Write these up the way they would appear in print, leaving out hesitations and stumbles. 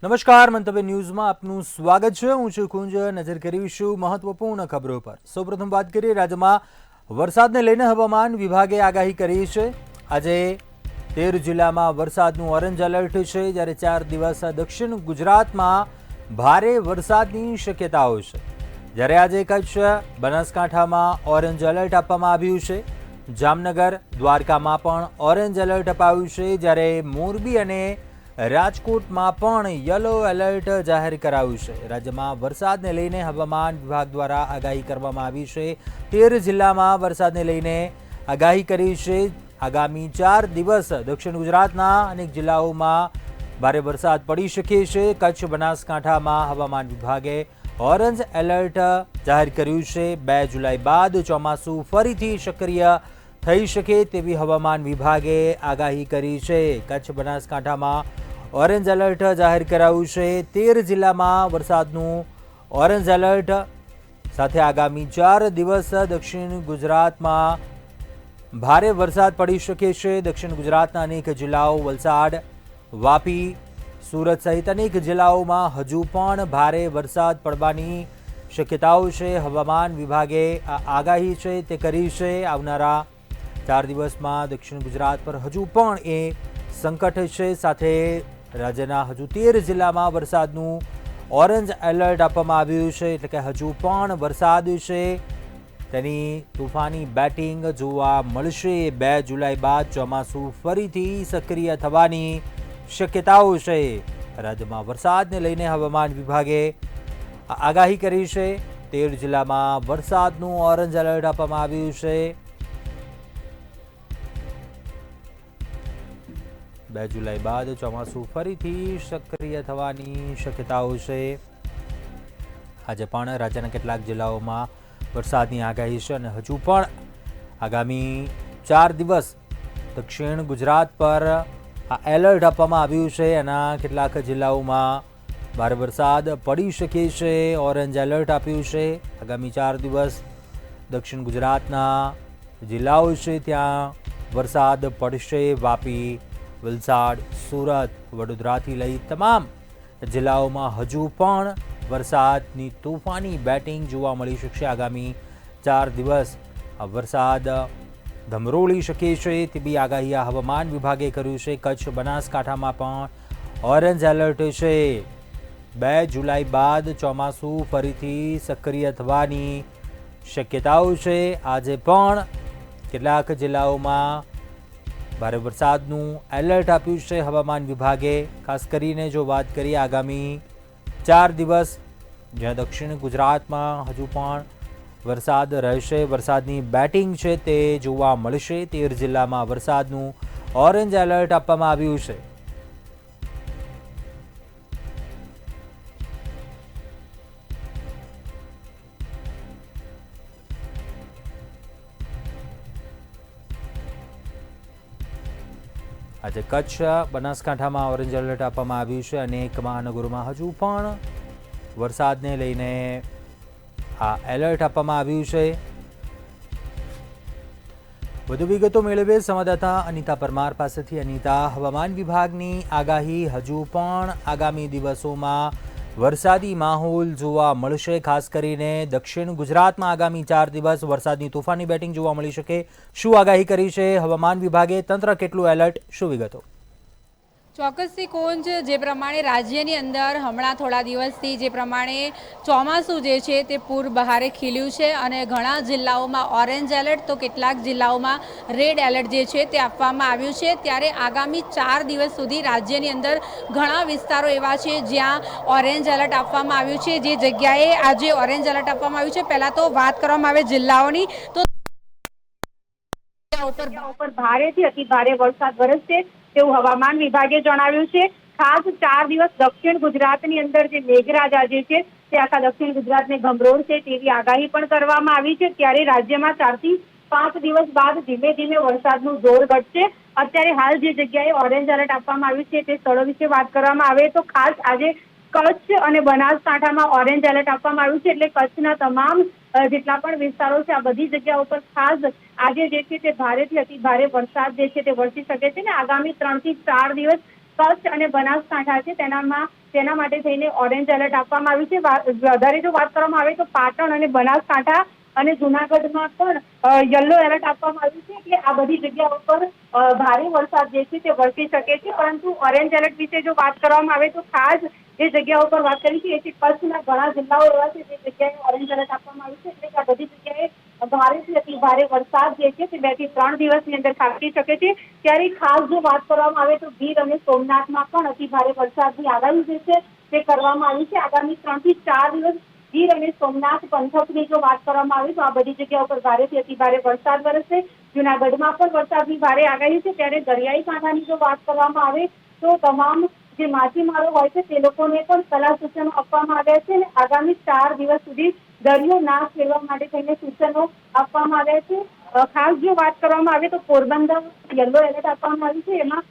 નમસ્કાર, મંતવ્ય ન્યૂઝમાં આપનું સ્વાગત છે। હું છું કુંજ। નજર કરીશું મહત્વપૂર્ણ ખબરો પર। સૌપ્રથમ વાત કરીએ રાજ્યમાં વરસાદને લઈને હવામાન વિભાગે આગાહી કરી છે। આજે 13 જિલ્લામાં વરસાદનું ઓરેન્જ એલર્ટ છે, જ્યારે 4 દિવસ દક્ષિણ ગુજરાતમાં ભારે વરસાદની શક્યતાઓ છે। જ્યારે આજે કચ્છ બનાસકાંઠામાં ઓરેન્જ એલર્ટ આપવામાં આવ્યું છે। જામનગર દ્વારકામાં પણ ઓરેન્જ એલર્ટ અપાયું છે, જ્યારે મોરબી અને રાજકોટમાં પણ યલો એલર્ટ જાહેર કરાયું છે। રાજ્યમાં વરસાદને લઈને હવામાન વિભાગ દ્વારા આગાહી કરવામાં આવી છે। 13 જિલ્લામાં વરસાદને લઈને આગાહી કરી છે। આગામી 4 દિવસ દક્ષિણ ગુજરાતના અનેક જિલ્લાઓમાં ભારે વરસાદ પડી શકે છે। કચ્છ બનાસકાંઠામાં હવામાન વિભાગે ઓરેન્જ એલર્ટ જાહેર કર્યું છે। 2 જુલાઈ બાદ ચોમાસું ફરીથી સક્રિય થઈ શકે તેવી હવામાન વિભાગે આગાહી કરી છે। કચ્છ બનાસકાંઠામાં ઓરેન્જ એલર્ટ જાહેર કરાયું છે। 13 જિલ્લામાં વરસાદનું ઓરેન્જ એલર્ટ સાથે આગામી 4 દિવસ દક્ષિણ ગુજરાતમાં ભારે વરસાદ પડી શકે છે। દક્ષિણ ગુજરાતના અનેક જિલ્લાઓ વલસાડ, વાપી, સુરત સહિત અનેક જિલ્લાઓમાં હજુ પણ ભારે વરસાદ પડવાની શક્યતાઓ છે। હવામાન વિભાગે આ આગાહી છે તે કરી છે। આવનારા 4 દિવસમાં દક્ષિણ ગુજરાત પર હજુ પણ એ સંકટ છે। સાથે રાજ્યના હજુ 13 જિલ્લામાં વરસાદનું ઓરેન્જ એલર્ટ આપવામાં આવ્યું છે, એટલે કે હજુ પણ વરસાદ છે તેની તોફાની બેટિંગ જોવા મળશે। 2 જુલાઈ બાદ ચોમાસું ફરીથી સક્રિય થવાની શક્યતાઓ છે। રાજ્યમાં વરસાદને લઈને હવામાન વિભાગે આગાહી કરી છે। 13 જિલ્લામાં વરસાદનું ઓરેન્જ એલર્ટ આપવામાં આવ્યું છે। 2 જુલાઈ બાદ ચોમાસું ફરીથી સક્રિય થવાની શક્યતાઓ છે। આજે પણ રાજ્યના કેટલાક જિલ્લાઓમાં વરસાદની આગાહી છે અને હજુ પણ આગામી 4 દિવસ દક્ષિણ ગુજરાત પર આ એલર્ટ આપવામાં આવ્યું છે। એના કેટલાક જિલ્લાઓમાં ભારે વરસાદ પડી શકે છે, ઓરેન્જ એલર્ટ આપ્યું છે। આગામી 4 દિવસ દક્ષિણ ગુજરાતના જિલ્લાઓ છે ત્યાં વરસાદ પડશે। વાપી, વલસાડ, સુરત, વડોદરાથી લઈ તમામ જિલ્લાઓમાં હજુ પણ વરસાદની તોફાની બેટિંગ જોવા મળી શકશે। આગામી 4 દિવસ વરસાદ ધમરોળી શકે છે તેવી આગાહી હવામાન વિભાગે કર્યું છે। કચ્છ બનાસકાંઠામાં પણ ઓરેન્જ એલર્ટ છે। 2 જુલાઈ બાદ ચોમાસું ફરીથી સક્રિય થવાની શક્યતાઓ છે। આજે પણ કેટલાક જિલ્લાઓમાં ભારે વરસાદનું એલર્ટ આપ્યું છે હવામાન વિભાગે। ખાસ કરીને જો વાત કરીએ આગામી 4 દિવસ જ્યાં દક્ષિણ ગુજરાતમાં હજુ પણ વરસાદ રહેશે, વરસાદની બેટિંગ છે તે જોવા મળશે। 13 જિલ્લામાં વરસાદનું ઓરેન્જ એલર્ટ આપવામાં આવ્યું છે। આજે કચ્છ બનાસકાંઠામાં ઓરેન્જ એલર્ટ આપવામાં આવ્યું છે। અનેક મહાનગરોમાં હજુ પણ વરસાદને લઈને આ એલર્ટ આપવામાં આવ્યું છે। વધુ વિગતો મેળવીએ સંવાદદાતા અનિતા પરમાર પાસેથી। અનિતા, હવામાન વિભાગની આગાહી હજુ પણ આગામી દિવસોમાં વરસાદી માહોલ જોવા મળશે। ખાસ કરીને દક્ષિણ ગુજરાતમાં આગામી 4 દિવસ વરસાદની તોફાની બેટિંગ જોવા મળી શકે। શું આગાહી કરી છે હવામાન વિભાગે? તંત્ર કેટલું એલર્ટ? શું વિગતો? ચોક્કસથી કોંજ, જે પ્રમાણે રાજ્યની અંદર હમણાં થોડા દિવસથી જે પ્રમાણે ચોમાસું જે છે તે પૂર બહારે ખીલ્યું છે અને ઘણા જિલ્લાઓમાં ઓરેન્જ એલર્ટ તો કેટલાક જિલ્લાઓમાં રેડ એલર્ટ જે છે તે આપવામાં આવ્યું છે। ત્યારે આગામી 4 દિવસ સુધી રાજ્યની અંદર ઘણા વિસ્તારો એવા છે જ્યાં ઓરેન્જ એલર્ટ આપવામાં આવ્યું છે। જે જગ્યાએ આજે ઓરેન્જ એલર્ટ આપવામાં આવ્યું છે, પહેલાં તો વાત કરવામાં આવે જિલ્લાઓની, તો ઉપર ભારેથી અતિ ભારે વરસાદ વરસશે તેવું હવામાન વિભાગે જણાવ્યું છે। ખાસ 4 દિવસ દક્ષિણ ગુજરાતની અંદર જે મેઘરાજા જે છે તે આખા દક્ષિણ ગુજરાતને ગમરોળશે તેવી આગાહી પણ કરવામાં આવી છે। ત્યારે રાજ્યમાં 4 થી 5 દિવસ બાદ ધીમે ધીમે વરસાદનું જોર ઘટશે। અત્યારે હાલ જે જગ્યાએ ઓરેન્જ એલર્ટ આપવામાં આવ્યું છે તે સ્થળો વિશે વાત કરવામાં આવે તો ખાસ આજે કચ્છ અને બનાસકાંઠામાં ઓરેન્જ એલર્ટ આપવામાં આવ્યું છે। એટલે કચ્છના તમામ જેટલા પણ વિસ્તારો છે આ બધી જગ્યાઓ પર ખાસ આજે જે છે તે ભારેથી અતિ ભારે વરસાદ જે છે તે વરસી શકે છે ને આગામી 3 થી 4 દિવસ કચ્છ અને બનાસકાંઠા છે તેના માટે થઈને ઓરેન્જ એલર્ટ આપવામાં આવ્યું છે. વધારે જો વાત કરવામાં આવે તો પાટણ અને બનાસકાંઠા અને જુનાગઢમાં પણ યલો એલર્ટ આપવામાં આવ્યું છે. એટલે આ બધી જગ્યાઓ પર ભારે વરસાદ જે છે તે વરસી શકે છે. પરંતુ ઓરેન્જ એલર્ટ વિશે જો વાત કરવામાં આવે તો ખાસ જે જગ્યાઓ પર વાત કરી છે એ કચ્છના ઘણા જિલ્લાઓ એવા છે જે જગ્યાએ ઓરેન્જ એલર્ટ આપવામાં આવ્યું છે. એટલે કે આ બધી જગ્યાએ ભારેથી અતિ ભારે વરસાદ જે છે તે 2 થી 3 દિવસની અંદર ખાબકી શકે છે. ત્યારે ખાસ જો વાત કરવામાં આવે તો ગીર અને સોમનાથમાં પણ અતિ ભારે વરસાદની આગાહી જે છે તે કરવામાં આવી છે. આગામી 3 થી 4 દિવસ ગીર અને સોમનાથ પંથકની જો વાત કરવામાં આવે તો આ બધી જગ્યાઓ પર ભારેથી અતિ ભારે વરસાદ વરસશે. જૂનાગઢમાં પણ વરસાદની ભારે આગાહી છે. ત્યારે દરિયાઈ કાંઠાની જો વાત કરવામાં આવે તો તમામ જે માછીમારો હોય છે તે લોકોને પણ સલાહ સૂચનો આપવામાં આવ્યા છે. અને આગામી 4 દિવસ સુધી દરિયો ના ખેડવા માટે થઈને સૂચનો આપવામાં આવ્યા છે. ખાસ જો વાત કરવામાં આવે તો પોરબંદર યલો એલર્ટ આપવામાં આવ્યું છે. એમાં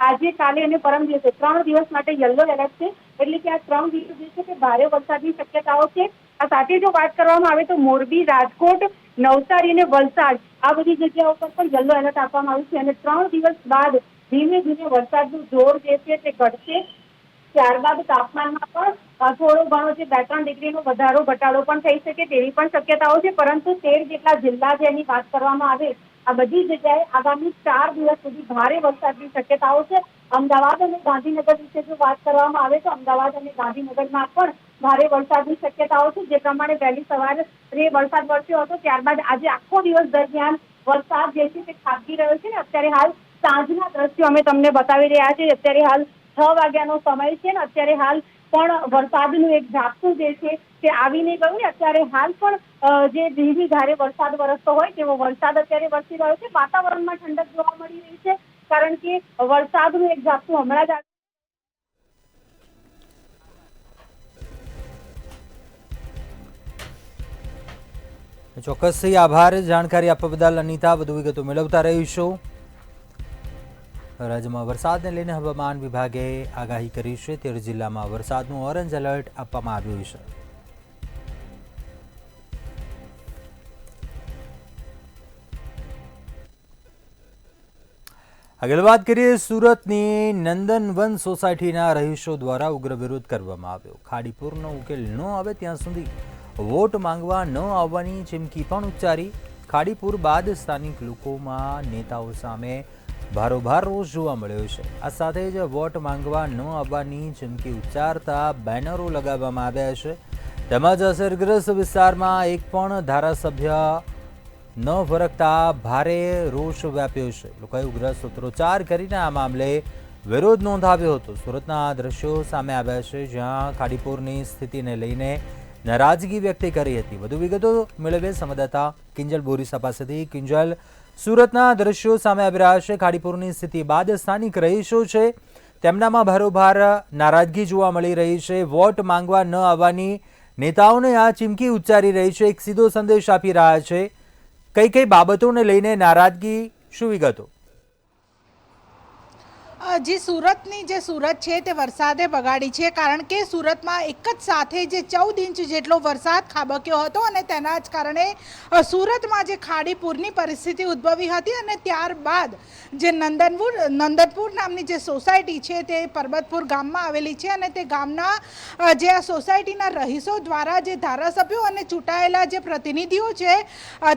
આજે, કાલે અને પરમ દિવસે 3 દિવસ માટે યલો એલર્ટ છે. એટલે કે આ 3 દિવસ જે છે તે ભારે વરસાદની શક્યતાઓ છે. આ સાથે જો વાત કરવામાં આવે તો મોરબી, રાજકોટ, નવસારી અને વલસાડ આ બધી જગ્યાઓ પર પણ યલો એલર્ટ આપવામાં આવ્યું છે. અને 3 દિવસ બાદ ધીમે ધીમે વરસાદનું જોર જે છે તે ઘટશે. ત્યારબાદ તાપમાનમાં પણ થોડો ઘણો જે 2-3 ડિગ્રીનો વધારો ઘટાડો પણ થઈ શકે તેવી પણ શક્યતાઓ છે. પરંતુ 13 જેટલા જિલ્લા જેની વાત કરવામાં આવે આ બધી જગ્યાએ આગામી 4 દિવસ સુધી ભારે વરસાદની શક્યતાઓ છે. અમદાવાદ અને ગાંધીનગર વિશે જો વાત કરવામાં આવે તો અમદાવાદ અને ગાંધીનગરમાં પણ ભારે વરસાદની શક્યતાઓ છે. જે પ્રમાણે વહેલી સવારે વરસાદ વરસ્યો હતો ત્યારબાદ આજે આખો દિવસ દરમિયાન વરસાદ જે છે તે ખાબકી રહ્યો છે. અત્યારે હાલ સાંજના દ્રશ્યો અમે તમને બતાવી રહ્યા છીએ. અત્યારે હાલ 6 વાગ્યાનો સમય છે ને અત્યારે હાલ પણ વરસાદનું એક ઝાપટું જે છે તે આવીને ગયું ને અત્યારે હાલ પણ જે ધીમી ધારે વરસાદ વરસતો હોય તેવો વરસાદ અત્યારે વરસી રહ્યો છે. વાતાવરણમાં ઠંડક જોવા મળી રહી છે કારણ કે વરસાદનું એક ઝાપટું હમણાં જ ચોક્કસથી આભાર જાણકારી આપવા બદલ અનિતા. વધુ વિગતો મેળવતા રહીશું. રાજ્યમાં વરસાદને લઈને હવામાન વિભાગે આગાહી કરી છે. 13 જિલ્લામાં વરસાદનું ઓરેન્જ એલર્ટ આપવામાં આવ્યું છે. આગળ વાત કરીએ સુરતની નંદનવન સોસાયટીના રહીશો દ્વારા ઉગ્ર વિરોધ કરવામાં આવ્યો. ખાડીપુરનો ઉકેલ ન આવે ત્યાં સુધી વોટ માંગવા ન આવવાની ચીમકી પણ ઉચ્ચારી. ખાડીપુર બાદ સ્થાનિક લોકોમાં નેતાઓ સામે ભારોભાર રોષ જોવા મળ્યો છે. આ સાથે જ વોટ માંગવા ન આવવાની ચીમકી ઉચ્ચારતા બેનરો લગાવવામાં આવ્યા છે. તેમજ અસરગ્રસ્ત વિસ્તારમાં એક પણ ધારાસભ્ય ન ફરકતા ભારે રોષ વ્યાપ્યો છે. લોકોએ ઉગ્ર સૂત્રોચ્ચાર કરીને આ મામલે વિરોધ નોંધાવ્યો હતો. સુરતના દ્રશ્યો સામે આવ્યા છે જ્યાં ખાડીપુરની સ્થિતિને લઈને નારાજગી વ્યક્ત કરી હતી. વધુ વિગતો મેળવે સંવાદદાતા કિંજલ બોરીસા પાસેથી. કિંજલ, સુરતના દ્રશ્યો સામે આવી રહ્યા છે. ખાડીપુરની સ્થિતિ બાદ સ્થાનિક રહીશો છે તેમનામાં ભારોભાર નારાજગી જોવા મળી રહી છે. વોટ માંગવા ન આવવાની નેતાઓને આ ચીમકી ઉચ્ચારી રહી છે, એક સીધો સંદેશ આપી રહ્યા છે. કઈ કઈ બાબતોને લઈને નારાજગી, શું વિગતો? જે સુરતની જે સુરત છે તે વરસાદે બગાડી છે કારણ કે સુરતમાં એક જ સાથે જે 14 ઇંચ જેટલો વરસાદ ખાબક્યો હતો અને તેના જ કારણે સુરતમાં જે ખાડીપુરની પરિસ્થિતિ ઉદ્ભવી હતી. અને ત્યારબાદ જે નંદનપુર નામની જે સોસાયટી છે તે પરબતપુર ગામમાં આવેલી છે અને તે ગામના જે આ સોસાયટીના રહીશો દ્વારા જે ધારાસભ્યો અને ચૂંટાયેલા જે પ્રતિનિધિઓ છે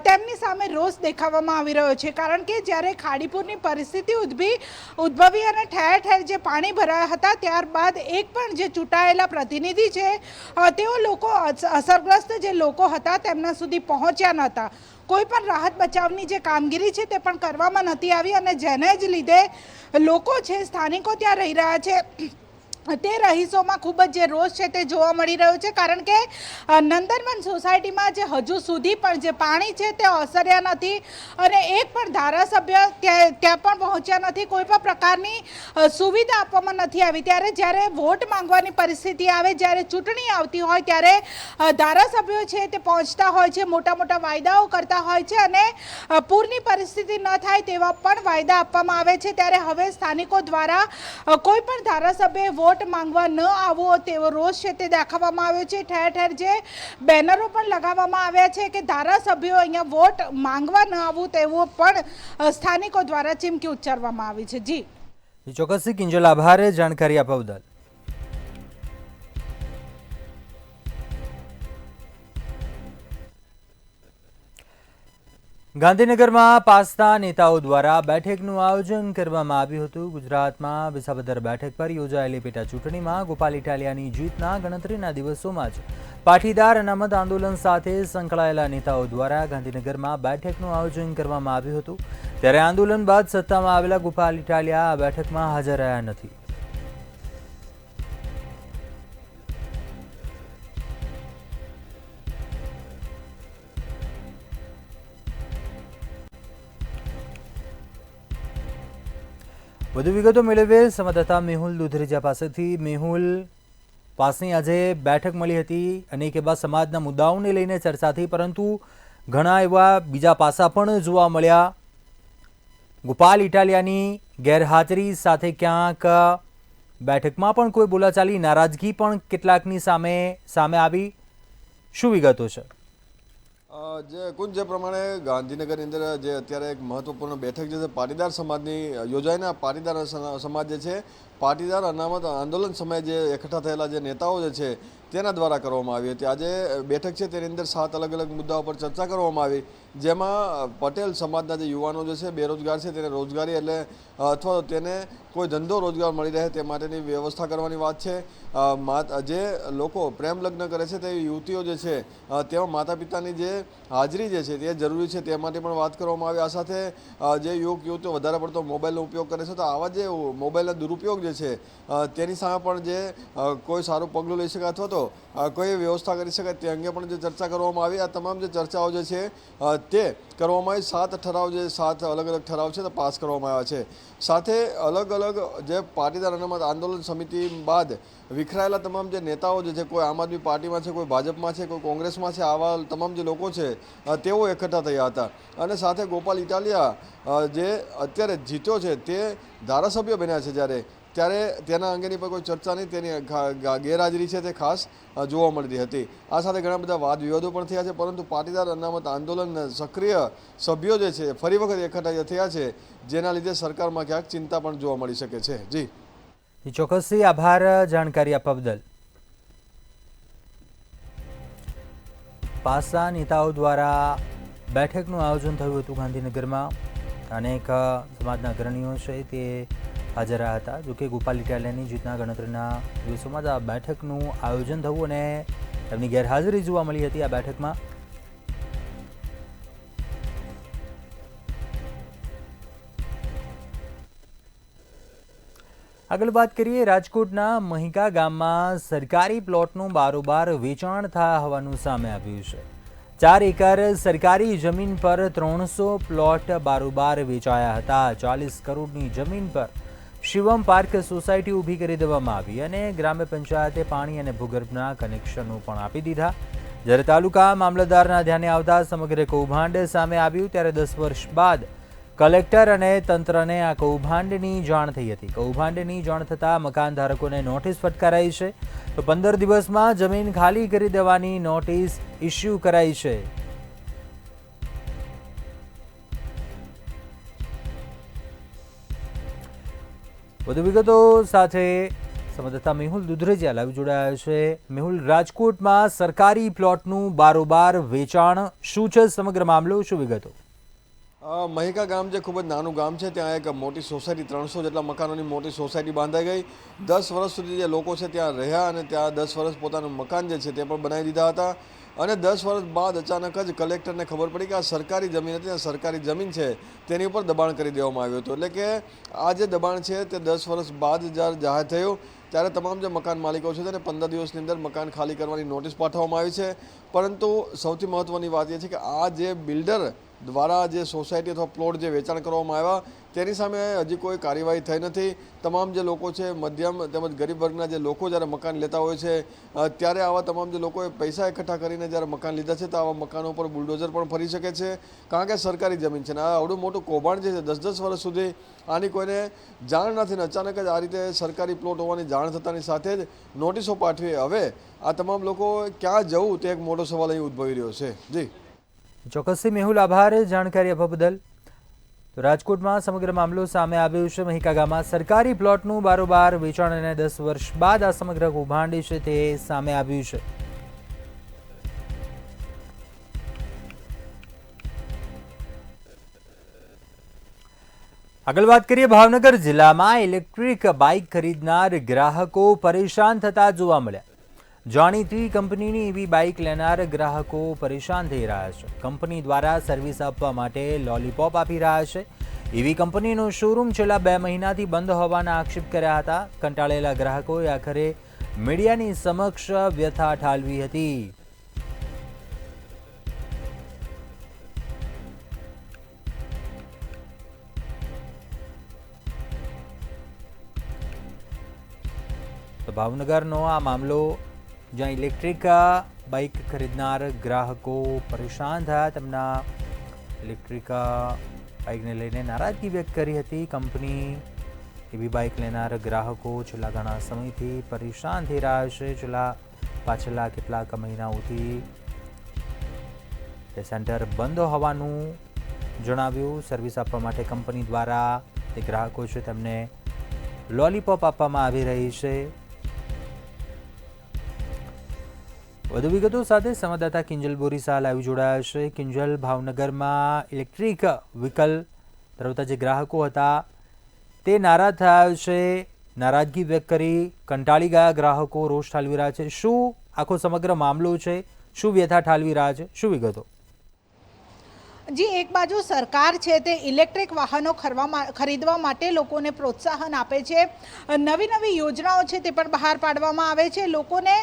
તેમની સામે રોષ દેખાડવામાં આવી રહ્યો છે. કારણ કે જ્યારે ખાડીપુરની પરિસ્થિતિ ઉદ્ભવી અને ઠેર ઠેર જે પાણી ભરાયા હતા ત્યારબાદ એક પણ જે ચૂંટાયેલા પ્રતિનિધિ છે તેઓ લોકો અસરગ્રસ્ત જે લોકો હતા તેમના સુધી પહોંચ્યા ન હતા. કોઈ પણ રાહત બચાવની જે કામગીરી છે તે પણ કરવામાં નથી આવી અને જેને જ લીધે લોકો છે સ્થાનિકો ત્યાં રહી રહ્યા છે તે રહીશોમાં ખૂબ જ જે રોષ છે તે જોવા મળી રહ્યો છે. કારણ કે નંદનવન સોસાયટીમાં જે હજુ સુધી પણ જે પાણી છે તે ઓસર્યા નથી અને એક પણ ધારાસભ્ય ત્યાં પણ પહોંચ્યા નથી. કોઈ પણ પ્રકારની સુવિધા આપવામાં નથી આવી. ત્યારે જ્યારે વોટ માંગવાની પરિસ્થિતિ આવે, જ્યારે ચૂંટણી આવતી હોય ત્યારે ધારાસભ્યો છે તે પહોંચતા હોય છે, મોટા મોટા વાયદાઓ કરતા હોય છે અને પૂરની પરિસ્થિતિ ન થાય તેવા પણ વાયદા આપવામાં આવે છે. ત્યારે હવે સ્થાનિકો દ્વારા કોઈ પણ ધારાસભ્ય વોટ માંગવા ન આવો તેવો રોષ છે તે દાખવવામાં આવ્યો છે. ઠેર ઠેર જે બેનરો પણ લગાવવામાં આવ્યા છે કે ધારાસભ્યો અહીંયા વોટ માંગવા ન આવવું તેવું પણ સ્થાનિકો દ્વારા ચીમકી ઉચ્ચારવામાં આવી છે. જી ચોક્કસથી કિંજલ, આભાર જાણકારી આપવા બદલ. ગાંધીનગરમાં પાસના નેતાઓ દ્વારા બેઠકનું આયોજન કરવામાં આવ્યું હતું. ગુજરાતમાં વિસાવદર બેઠક પર યોજાયેલી પેટા ચૂંટણીમાં ગોપાલ ઇટાલિયાની જીતના ગણતરીના દિવસોમાં જ પાટીદાર અનામત આંદોલન સાથે સંકળાયેલા નેતાઓ દ્વારા ગાંધીનગરમાં બેઠકનું આયોજન કરવામાં આવ્યું હતું. ત્યારે આંદોલન બાદ સત્તામાં આવેલા ગોપાલ ઇટાલિયા આ બેઠકમાં હાજર રહ્યા નથી. વધુ વિગતો મેળવીએ સંવાદદાતા મેહુલ દુધરેજા પાસેથી. મેહુલ, પાસની આજે બેઠક મળી હતી, અનેક એવા સમાજના મુદ્દાઓને લઈને ચર્ચા થઈ, પરંતુ ઘણા એવા બીજા પાસા પણ જોવા મળ્યા. ગોપાલ ઇટાલિયાની ગેરહાજરી સાથે ક્યાંક બેઠકમાં પણ કોઈ બોલાચાલી, નારાજગી પણ કેટલાકની સામે આવી. શું વિગતો છે? જે પ્રમાણે ગાંધીનગરની અંદર જે અત્યારે એક મહત્વપૂર્ણ બેઠક જે છે પાટીદાર સમાજની યોજાઈને પાટીદાર સમાજ જે છે પાટીદાર અનામત આંદોલન સમયે જે એકઠા થયેલા જે નેતાઓ જે છે તેના દ્વારા કરવામાં આવી હતી. આજે બેઠક છે તેની અંદર 7 અલગ અલગ મુદ્દાઓ પર ચર્ચા કરવામાં આવી, જેમાં પટેલ સમાજના જે યુવાનો જે છે બેરોજગાર છે તેને રોજગારી એટલે અથવા તેને કોઈ ધંધો રોજગાર મળી રહે તે માટેની વ્યવસ્થા કરવાની વાત છે. જે લોકો પ્રેમ લગ્ન કરે છે તે યુવતીઓ જે છે તેમાં માતા પિતાની જે હાજરી જે છે તે જરૂરી છે તે માટે પણ વાત કરવામાં આવી. આ સાથે જે યુવક યુવતીઓ વધારે પડતો મોબાઈલનો ઉપયોગ કરે છે તો આવા જે મોબાઈલના દુરુપયોગ જે છે તેની સામે પણ જે કોઈ સારું પગલું લઈ શકાય અથવા તો કોઈ વ્યવસ્થા કરી શકાય તે અંગે પણ જે ચર્ચા કરવામાં આવી. આ તમામ જે ચર્ચાઓ જે છે તે કરવામાં આવી. 7 ઠરાવ જે 7 અલગ અલગ ઠરાવ છે તે પાસ કરવામાં આવ્યા છે. સાથે અલગ અલગ જે પાટીદાર અનામત આંદોલન સમિતિ બાદ વિખરાયેલા તમામ જે નેતાઓ જે છે, કોઈ આમ આદમી પાર્ટીમાં છે, કોઈ ભાજપમાં છે, કોઈ કોંગ્રેસમાં છે, આવા તમામ જે લોકો છે તેઓ એકઠા થયા હતા. અને સાથે ગોપાલ ઇટાલિયા જે અત્યારે જીત્યો છે તે ધારાસભ્ય બન્યા છે ત્યારે તેના અંગેની પણ કોઈ ચર્ચા નહીં, તેની ગેરહાજરી છે તે ખાસ જોવા મળતી હતી. આ સાથે ઘણા બધા વાદ વિવાદો પણ થયા છે, પરંતુ પાટીદાર અનામત આંદોલન સક્રિય સભ્યો જે છે ફરી વખત એકઠા થયા છે, જેના લીધે સરકારમાં ક્યાંક ચિંતા પણ જોવા મળી શકે છે. જી ચોક્કસથી આભાર જાણકારી આપવા બદલ. પાસા નેતાઓ દ્વારા બેઠકનું આયોજન થયું હતું ગાંધીનગરમાં. અનેક સમાજના અગ્રણીઓ છે તે હાજર રહ્યા હતા. જોકે ગોપાલ ઇટાલિયાની જીતના ગણતરીના દિવસોમાં જ આ બેઠકનું આયોજન થયું અને તેમની ગેરહાજરી જોવા મળી હતી આ બેઠકમાં. આગળ વાત કરીએ, રાજકોટના મહિકા ગામમાં સરકારી પ્લોટનું બારોબાર વેચાણ થયા હોવાનું સામે આવ્યું છે. 4 એકર સરકારી જમીન પર 300 પ્લોટ બારોબાર વેચાયા હતા. 40 કરોડની જમીન પર શિવમ પાર્ક સોસાયટી ઊભી કરી દેવામાં આવી અને ગ્રામ્ય પંચાયતે પાણી અને ભૂગર્ભના કનેક્શનો પણ આપી દીધા. જ્યારે તાલુકા મામલતદારના ધ્યાને આવતા સમગ્ર કૌભાંડ સામે આવ્યું, ત્યારે 10 વર્ષ બાદ કલેક્ટર અને તંત્રને આ કૌભાંડની જાણ થઈ હતી. કૌભાંડની જાણ થતાં મકાન ધારકોને નોટિસ ફટકારાઈ છે, તો 15 દિવસમાં જમીન ખાલી કરી દેવાની નોટિસ ઇસ્યુ કરાઈ છે. વધુ વિગતો સાથે સંવાદદાતા મેહુલ દુધરેજા લાઈવ જોડાયા છે. મેહુલ, રાજકોટમાં સરકારી પ્લોટનું બારોબાર વેચાણ, શું છે સમગ્ર મામલો, શું વિગતો? મહિકા ગામ જે ખૂબ જ નાનું ગામ છે, ત્યાં એક મોટી સોસાયટી 300 જેટલા મકાનોની મોટી સોસાયટી બાંધાઈ ગઈ. 10 વર્ષ સુધી જે લોકો છે ત્યાં રહ્યા અને ત્યાં 10 વર્ષ પોતાનું મકાન જે છે તે પણ બનાવી દીધા હતા. અને 10 વર્ષ બાદ અચાનક જ કલેક્ટરને ખબર પડી કે આ સરકારી જમીન હતી, સરકારી જમીન છે તેની ઉપર દબાણ કરી દેવામાં આવ્યું હતું. એટલે કે આ જે દબાણ છે તે 10 વર્ષ બાદ જ્યારે જાહેર થયું ત્યારે તમામ જે મકાન માલિકો છે તેને 15 દિવસની અંદર મકાન ખાલી કરવાની નોટિસ પાઠવવામાં આવી છે. પરંતુ સૌથી મહત્ત્વની વાત એ છે કે આ જે બિલ્ડર દ્વારા જે સોસાયટી અથવા પ્લોટ જે વેચાણ કરવામાં આવ્યા તેની સામે હજી કોઈ કાર્યવાહી થઈ નથી. તમામ જે લોકો છે, મધ્યમ તેમજ ગરીબ વર્ગના જે લોકો જ્યારે મકાન લેતા હોય છે ત્યારે આવા તમામ જે લોકોએ પૈસા એકઠા કરીને જ્યારે મકાન લીધા છે તો આવા મકાનો પર બુલડોઝર પણ ફરી શકે છે, કારણ કે સરકારી જમીન છે. આ આવડું મોટું કૌભાંડ જે છે 10-10 વર્ષ સુધી આની કોઈને જાણ નથી ને અચાનક જ આ રીતે સરકારી પ્લોટ હોવાની જાણ થતાની સાથે જ નોટિસો પાઠવી. હવે આ તમામ લોકો ક્યાં જવું તે એક મોટો સવાલ અહીં ઉદ્ભવી રહ્યો છે. જી ચોક્કસથી મેહુલ, આભાર જાણકારી આપવા બદલ. તો રાજકોટમાં સમગ્ર મામલો સામે આવ્યો છે. મહિકા ગામમાં સરકારી પ્લોટનું બારોબાર વેચાણ અને 10 વર્ષ બાદ આ સમગ્ર કૌભાંડ છે તે સામે આવ્યું છે. આગળ વાત કરીએ, ભાવનગર જિલ્લામાં ઇલેક્ટ્રિક બાઇક ખરીદનાર ગ્રાહકો પરેશાન થતા જોવા મળ્યા. જાણીતી કંપનીની એવી બાઇક લેનાર ગ્રાહકો પરેશાન થઈ રહ્યા છે. કંપની દ્વારા સર્વિસ આપવા માટે લોલીપોપ આપી રહ્યા છે. એવી કંપનીનો શોરૂમ છેલ્લા 2 મહિનાથી બંધ હોવાના આક્ષેપ કર્યા હતા. કંટાળેલા ગ્રાહકોએ આખરે મીડિયાની સમક્ષ વ્યથા ઠાલવી હતી. તો ભાવનગરનો આ મામલો, જ્યાં ઇલેક્ટ્રિક બાઇક ખરીદનાર ગ્રાહકો પરેશાન થયા, તેમના ઇલેક્ટ્રિક બાઇકને લઈને નારાજગી વ્યક્ત કરી હતી. કંપની એવી બાઇક લેનાર ગ્રાહકો છેલ્લા ઘણા સમયથી પરેશાન થઈ રહ્યા છે. પાછલા કેટલાક મહિનાઓથી તે સેન્ટર બંધ હોવાનું જણાવ્યું. સર્વિસ આપવા માટે કંપની દ્વારા તે ગ્રાહકો છે તેમને લોલીપોપ આપવામાં આવી રહી છે. વધુ વિગતો સાથે સંવાદદાતા કિંજલ બોરીસા લાઈવ જોડાયા છે. કિંજલ, ભાવનગરમાં ઇલેક્ટ્રિક વ્હીકલ ધરાવતા જે ગ્રાહકો હતા તે નારાજ થયા છે, નારાજગી વ્યક્ત કરી કંટાળી ગયા ગ્રાહકો રોષ ઠાલવી રહ્યા છે. શું આખો સમગ્ર મામલો છે? શું વ્યથા ઠાલવી રહ્યા છે? શું વિગતો? જી, એક બાજુ સરકાર છે તે ઇલેક્ટ્રિક વાહનો ખરીદવા માટે લોકોને પ્રોત્સાહન આપે છે. નવી નવી યોજનાઓ છે તે પણ બહાર પાડવામાં આવે છે. લોકોને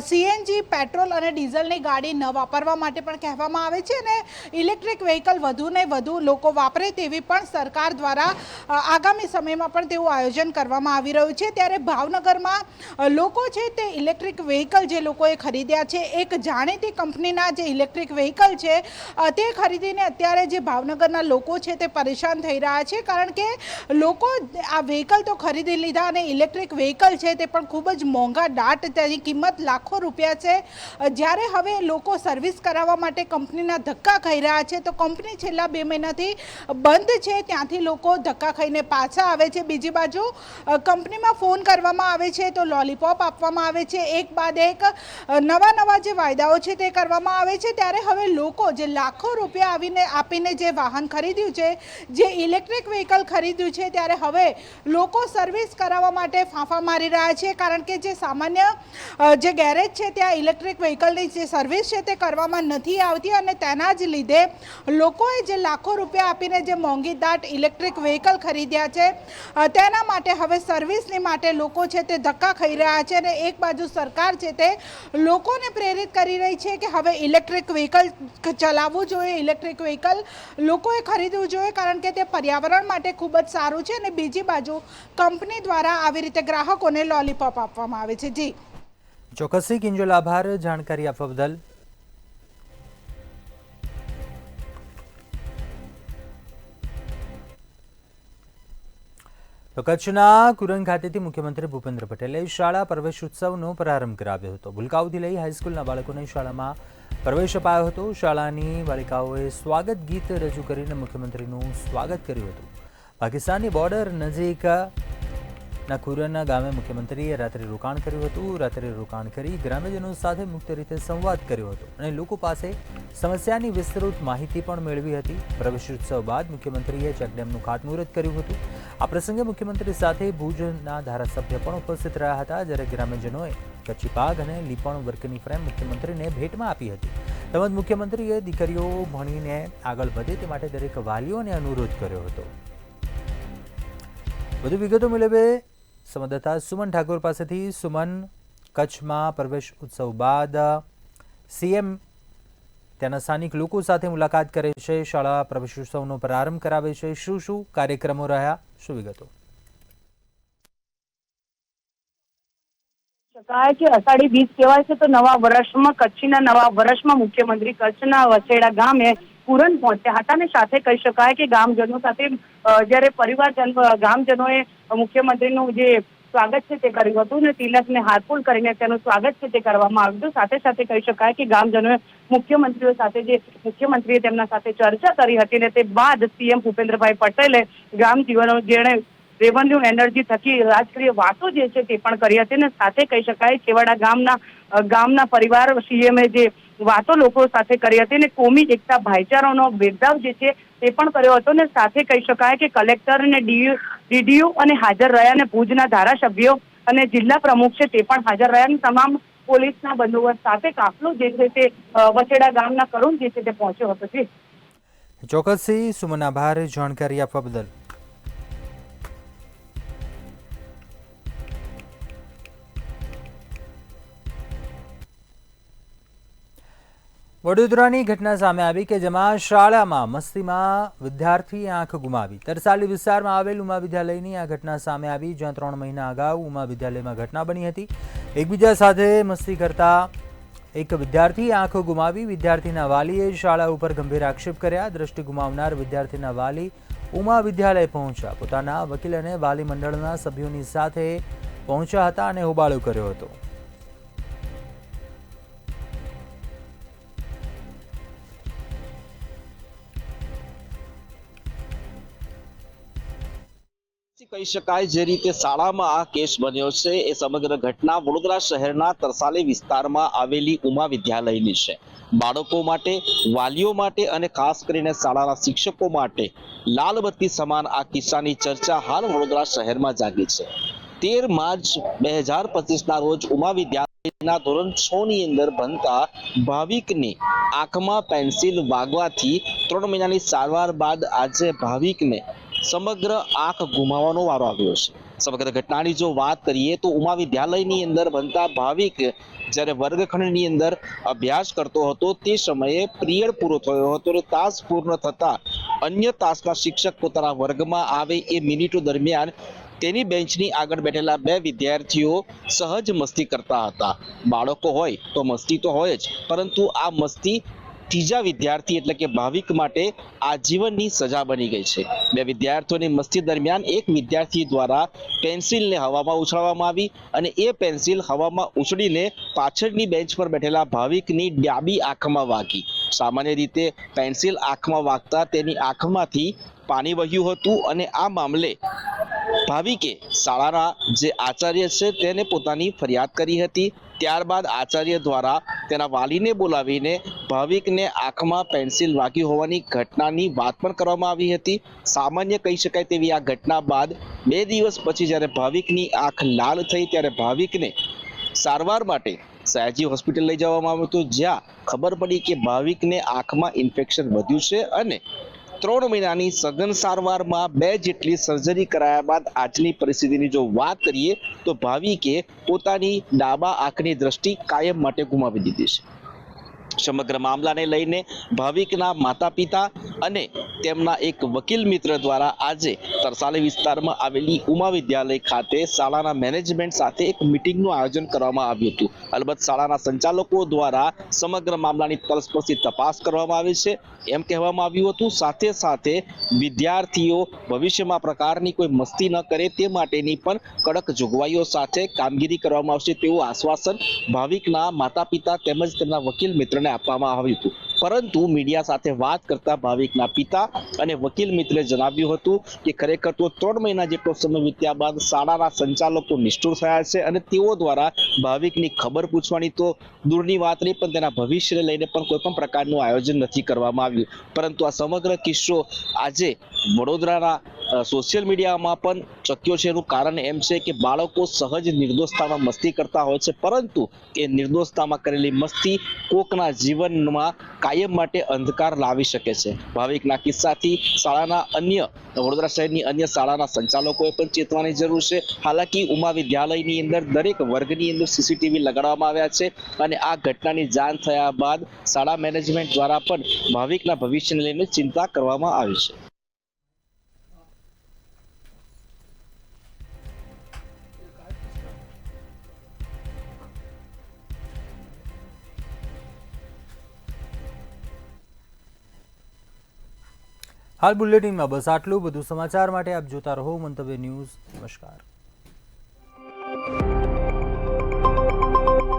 સીએનજી, પેટ્રોલ અને ડીઝલની ગાડી ન વાપરવા માટે પણ કહેવામાં આવે છે અને ઇલેક્ટ્રિક વ્હીકલ વધુને વધુ લોકો વાપરે તેવી પણ સરકાર દ્વારા આગામી સમયમાં પણ તેવું આયોજન કરવામાં આવી રહ્યું છે. ત્યારે ભાવનગરમાં લોકો છે તે ઇલેક્ટ્રિક વ્હીકલ જે લોકોએ ખરીદ્યા છે, એક જાણીતી કંપનીના જે ઇલેક્ટ્રિક વ્હીકલ છે તે ખરીદીને અત્યારે જે ભાવનગરના લોકો છે તે પરેશાન થઈ રહ્યા છે. કારણ કે લોકો આ વ્હીકલ તો ખરીદી લીધા અને ઇલેક્ટ્રિક વ્હીકલ છે તે પણ ખૂબ જ મોંઘા દાટ, તેની કિંમત લાખો રૂપિયા છે. જ્યારે હવે લોકો સર્વિસ કરાવવા માટે કંપનીના ધક્કા ખાઈ રહ્યા છે, તો કંપની છેલ્લા 2 મહિનાથી બંધ છે, ત્યાંથી લોકો ધક્કા ખાઈને પાછા આવે છે. બીજી બાજુ કંપનીમાં ફોન કરવામાં આવે છે તો લોલીપોપ આપવામાં આવે છે. એક બાદ એક નવા જે વાયદાઓ છે તે કરવામાં આવે છે. ત્યારે હવે લોકો જે લાખો રૂપિયા આપીને જે વાહન ખરીદ્યું છે, જે ઇલેક્ટ્રિક વ્હીકલ ખરીદ્યું છે, ત્યારે હવે લોકો સર્વિસ કરાવવા માટે ફાંફા મારી રહ્યા છે. કારણ કે જે સામાન્ય જે ગેરેજ છે ત્યાં ઇલેક્ટ્રિક વ્હીકલની જે સર્વિસ છે તે કરવામાં નથી આવતી અને તેના જ લીધે લોકોએ જે લાખો રૂપિયા આપીને જે મોંઘી દાટ ઇલેક્ટ્રિક વ્હીકલ ખરીદ્યા છે તેના માટે હવે સર્વિસની માટે લોકો છે તે ધક્કા ખાઈ રહ્યા છે. અને એક બાજુ સરકાર છે તે લોકોને પ્રેરિત કરી રહી છે કે હવે ઇલેક્ટ્રિક વ્હીકલ ચલાવવું જોઈએ, ઇલેક્ટ્રિક વ્હીકલ લોકોએ ખરીદવું જોઈએ, કારણ કે તે પર્યાવરણ માટે ખૂબ જ સારું છે. અને બીજી બાજુ કંપની દ્વારા આવી રીતે ગ્રાહકોને લોલીપોપ આપવામાં આવે છે. જી ચોક્કસથી કિંજલ, આભાર જાણકારી આપવા બદલ. તો કચ્છના કુરન ખાતેથી મુખ્યમંત્રી ભૂપેન્દ્ર પટેલે શાળા પ્રવેશ ઉત્સવનો પ્રારંભ કરાવ્યો હતો. ભૂલકાઓથી લઈ હાઈસ્કૂલના બાળકોને શાળામાં પ્રવેશ અપાયો હતો. શાળાની બાલિકાઓએ સ્વાગત ગીત રજૂ કરીને મુખ્યમંત્રીનું સ્વાગત કર્યું હતું. પાકિસ્તાનની બોર્ડર નજીકના કુરન ગામે મુખ્યમંત્રીએ રાત્રિ રોકાણ કર્યું હતું. રાત્રિ રોકાણ કરી ગ્રામ્યજનો સાથે મુક્ત રીતે સંવાદ કર્યો હતો અને લોકો પાસે સમસ્યાની વિસ્તૃત માહિતી પણ મેળવી હતી. પ્રવેશોત્સવ બાદ મુખ્યમંત્રીએ ચેકડેમનું ખાતમુહૂર્ત કર્યું હતું. આ પ્રસંગે મુખ્યમંત્રી સાથે ભુજના ધારાસભ્ય પણ ઉપસ્થિત રહ્યા હતા. જ્યારે ગ્રામ્યજનોએ કચ્છી પાગ અને લીપણ વર્કની ફ્રેમ મુખ્યમંત્રીને ભેટમાં આપી હતી. તેમજ મુખ્યમંત્રીએ દીકરીઓ ભણીને આગળ વધે તે માટે દરેક વાલીઓને અનુરોધ કર્યો હતો. વધુ વિગતો મેળવે સંવાદદાતા સુમન ઠાકોર પાસેથી. સુમન, કચ્છમાં પ્રવેશ ઉત્સવ બાદ સીએમ ત્યાંના સ્થાનિક લોકો સાથે મુલાકાત કરે છે, શાળા પ્રવેશોત્સવનો પ્રારંભ કરાવે છે. શું કાર્યક્રમો રહ્યા? શું વિગતો? શકાય કે અષાઢી બીજ કહેવાય છે તો નવા વર્ષમાં, કચ્છના નવા વર્ષમાં મુખ્યમંત્રી કચ્છના વછેડા ગામે કુરન પહોંચ્યા હતા અને સાથે કહી શકાય કે ગામજનો સાથે જ્યારે ગામજનોએ મુખ્યમંત્રીનું જે સ્વાગત છે તે કર્યું હતું અને તિલકને હાથપૂલ કરીને તેનું સ્વાગત છે તે કરવામાં આવ્યું હતું. સાથે સાથે કહી શકાય કે ગામજનોએ મુખ્યમંત્રીએ તેમના સાથે ચર્ચા કરી હતી અને તે બાદ સીએમ ભૂપેન્દ્રભાઈ પટેલે ગ્રામજીવનો જેણે રેવન્યુ એનર્જી થકી રાજકીય વાતો જે છે તે પણ કરી હતી અને સાથે કહી શકાય છેવાડા ગામના પરિવાર સીએમએ જે વાતો લોકો સાથે કરી હતી અને કોમી એકતા ભાઈચારાનો ભેદભાવ જે છે તે પણ કર્યો હતો અને સાથે કહી શકાય કે કલેક્ટર અને ડીડીઓ અને હાજર રહ્યા અને ભુજના ધારાસભ્યો અને જિલ્લા પ્રમુખ છે તે પણ હાજર રહ્યા અને તમામ પોલીસના બંદોબસ્ત સાથે કાફલો જે છે તે વછેડા ગામના કરુણ જે છે તે પહોંચ્યો હતો. ચોક્કસથી સુમન, આભાર જાણકારી આપવા બદલ. વડોદરાની ઘટના સામે આવી કે જેમાં શાળામાં મસ્તીમાં વિદ્યાર્થી આંખ ગુમાવી. તરસાલી વિસ્તારમાં આવેલ ઉમા વિદ્યાલયની આ ઘટના સામે આવી, જ્યાં 3 મહિના અગાઉ ઉમા વિદ્યાલયમાં ઘટના બની હતી. એકબીજા સાથે મસ્તી કરતા એક વિદ્યાર્થી આંખ ગુમાવી. વિદ્યાર્થીના વાલીએ શાળા ઉપર ગંભીર આક્ષેપ કર્યા. દ્રષ્ટિ ગુમાવનાર વિદ્યાર્થીના વાલી ઉમા વિદ્યાલય પહોંચ્યા. પોતાના વકીલ અને વાલી મંડળના સભ્યોની સાથે પહોંચ્યા હતા અને હોબાળો કર્યો હતો. કહી શકાય જે રીતે શાળામાં આ કેસ બન્યો છે એ સમગ્ર ઘટના વડોદરા શહેરના તરસાલી વિસ્તારમાં આવેલી ઉમા વિદ્યાલયની છે. બાળકો માટે, વાલીઓ માટે અને ખાસ કરીને શાળાના શિક્ષકો માટે લાલબત્તી સમાન આ કિસ્સાની ચર્ચા હાલ વડોદરા શહેરમાં જાગી છે. 13 માર્ચ 2025ના રોજ ઉમા વિદ્યાલયના ધોરણ 6 ની અંદર ભણતા ભાવિકની આંખમાં પેન્સિલ વાગવાથી 3 મહિનાની સારવાર બાદ આજે ભાવિકને સમગ્ર આંખ ગુમાવવાનો વારો આવ્યો છે. સમગ્ર ઘટનાની જો વાત કરીએ તો ઉમા વિદ્યાલયની અંદર ભણતા ભાવિક જ્યારે વર્ગખંડની અંદર અભ્યાસ કરતો હતો તે સમયે પિરિયડ પૂરો થયો હતો અને તાસ પૂર્ણ થતા અન્ય તાસના શિક્ષક પોતાના વર્ગમાં આવે એ મિનિટો દરમિયાન તેની બેન્ચની આગળ બેઠેલા 2 વિદ્યાર્થીઓ સહજ મસ્તી કરતા હતા. બાળકો હોય તો મસ્તી તો હોય જ, પરંતુ આ મસ્તી ત્રીજા વિદ્યાર્થી એટલે કે ભાવિક માટે આજીવનની સજા બની ગઈ છે. 2 વિદ્યાર્થીઓની મસ્તી દરમિયાન એક વિદ્યાર્થી દ્વારા પેન્સિલને હવામાં ઉછાળવામાં આવી અને એ પેન્સિલ હવામાં ઉછળીને પાછળની બેન્ચ પર બેઠેલા ભાવિકની ડાબી આંખમાં વાગી. સામાન્ય રીતે પેન્સિલ આંખમાં વાગતા તેની આંખમાંથી પાણી વહ્યું હતું અને આ મામલે ભાવિકે શાળાના જે આચાર્ય છે તેને પોતાની ફરિયાદ કરી હતી. ત્યારબાદ આચાર્ય દ્વારા તેના વાલીને બોલાવીને ભાવિકને આંખમાં પેન્સિલ વાગી હોવાની ઘટનાની વાત પણ કરવામાં આવી હતી. સામાન્ય કહી શકાય તેવી આ ઘટના બાદ 2 દિવસ પછી જ્યારે ભાવિકની આંખ લાલ થઈ ત્યારે ભાવિકને સારવાર માટે સયાજી હોસ્પિટલ લઈ જવામાં આવ્યું હતું, જ્યાં ખબર પડી કે ભાવિકને આંખમાં ઇન્ફેક્શન વધ્યું છે અને 3 મહિનાની સઘન સારવારમાં 2 જેટલી સર્જરી કરાયા બાદ આજની પરિસ્થિતિની જો વાત કરીએ તો ભાવિકે પોતાની ડાબા આંખની દ્રષ્ટિ કાયમ માટે ગુમાવી દીધી છે. સમગ્ર મામલાને લઈને ભાવિકના માતા પિતા અને તેમના એક વકીલ મિત્ર દ્વારા આજે તરસાલી વિસ્તારમાં આવેલી ઉમા વિદ્યાલય ખાતે શાળાના મેનેજમેન્ટ સાથે એક મીટિંગનું આયોજન કરવામાં આવ્યું હતું. અલબત્ત શાળાના સંચાલકો દ્વારા સમગ્ર મામલાની તલસ્પર્શી તપાસ કરવામાં આવી છે એમ કહેવામાં આવ્યું હતું. સાથે સાથે વિદ્યાર્થીઓ ભવિષ્યમાં પ્રકારની કોઈ મસ્તી ન કરે તે માટેની પણ કડક જોગવાઈઓ સાથે કામગીરી કરવામાં આવશે તેવું આશ્વાસન ભાવિકના માતા પિતા તેમજ તેમના વકીલ મિત્રને આપવામાં આવ્યું હતું. પરંતુ મીડિયા સાથે વાત કરતા ભાવિકના પિતા અને વકીલ મિત્રે જણાવ્યું હતું કે ખરેખર તો 3 મહિના જેટલો સમય વીત્યા બાદ શાળાના સંચાલકો નિષ્ઠુર થયા છે અને તેઓ દ્વારા ભાવિકની ખબર પૂછવાની તો દૂરની વાત નહીં પણ તેના ભવિષ્યને લઈને પણ કોઈ પણ પ્રકારનું આયોજન નથી કરવામાં આવ્યું. પરંતુ આ સમગ્ર કિસ્સો આજે વડોદરાના સોશિયલ મીડિયામાં પણ ચક્યો છે. એનું કારણ એમ છે કે બાળકો સહજ નિર્દોષતામાં મસ્તી કરતા હોય છે, પરંતુ એ નિર્દોષતામાં કરેલી મસ્તી કોકના જીવનમાં કાયમ માટે અંધકાર લાવી શકે છે. ભાવિકના કિસ્સાથી શાળાના અન્ય વડોદરા શહેરની અન્ય શાળાના સંચાલકોએ પણ ચેતવાની જરૂર છે. હાલાકી ઉમા વિદ્યાલયની અંદર દરેક વર્ગની અંદર સીસીટીવી લગાડવામાં આવ્યા છે અને આ ઘટનાની જાણ થયા બાદ શાળા મેનેજમેન્ટ દ્વારા પણ ભાવિકના ભવિષ્યને લઈને ચિંતા કરવામાં આવી છે. હાલ બુલેટિનમાં બસ આટલું. બધું સમાચાર માટે આપ જોતા રહો મંતવ્ય ન્યૂઝ. નમસ્કાર.